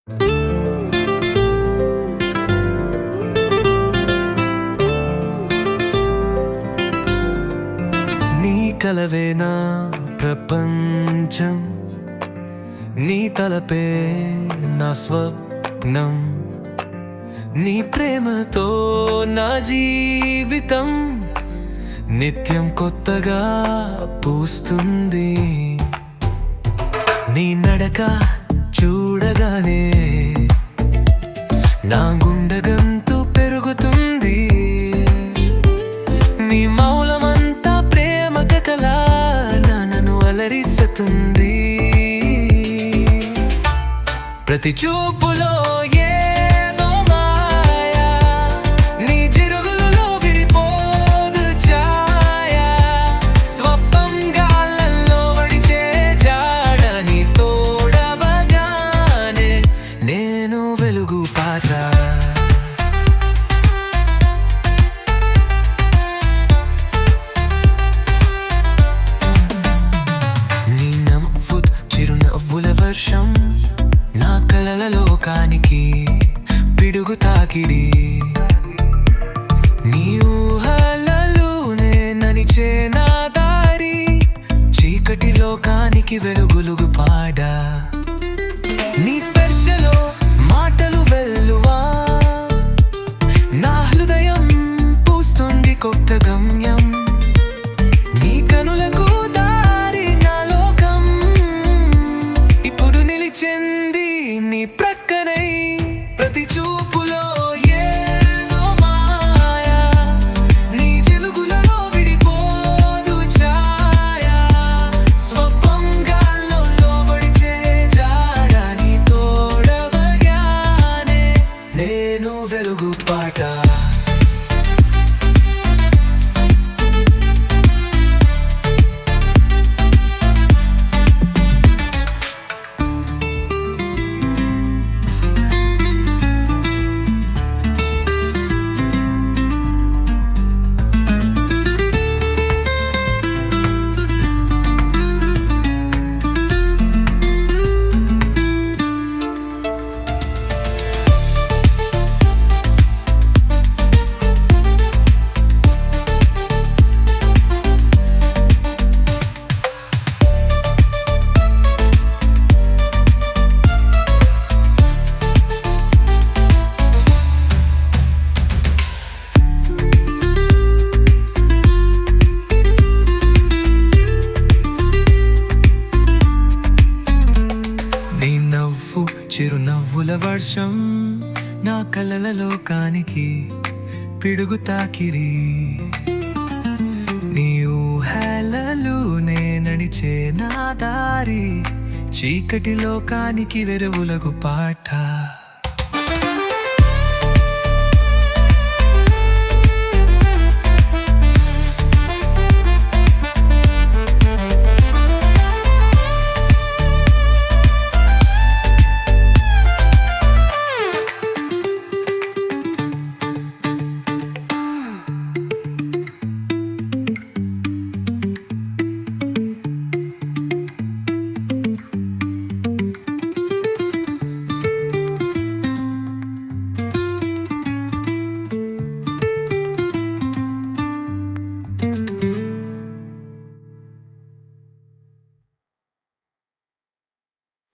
నీ కలవే నా ప్రపంచం, నీ తలపే నా స్వప్నం, నీ ప్రేమతో నా జీవితం నిత్యం కొత్తగా పూస్తుంది. నీ నడక చూడగానే నా గుండె గంతు పెరుగుతుంది. నీ మౌలమంతా ప్రేమ కథలా నన్ను అలరిస్తుంది. ప్రతి చూపులో ఏదో మాయా, నీ జిరుగులలో విడిపోదు ఛాయా, స్వప్నం గాళ్ళల్లో వడిచే జాడ, నీ తోడవగానే నేను వెలుగు పాట. నీ నవ్వు చిరునవ్వుల వర్షం, నా కలల లోకానికి పిడుగు తాకిడి. నీ ఊహలలోనే నడిచే నా దారి, చీకటి లోకానికి వెలుగులుగు పాడా. నీ స్పర్శలో మాటలు వెల్లువా, నా హృదయం పూస్తుంది కొత్త గమ్యం. నీ కనులకు దారి నా లోకం, ఇప్పుడు నిలిచింది నీ ప్రక్కనై. ప్రతి చూపులో ఏదో మాయా, నీ జిలుగులలో విడిపోదు ఛాయా, స్వప్నం గాల్లో వడిచే జాడ, నీ తోడవగానే నేను వెలుగు పాట. చిరునవ్వుల వర్షం, నా కలల లోకానికి పిడుగు తాకిరి. నీ ఊహలలోనే నడిచే నా దారి, చీకటి లోకానికి వెలుగులకు పాట.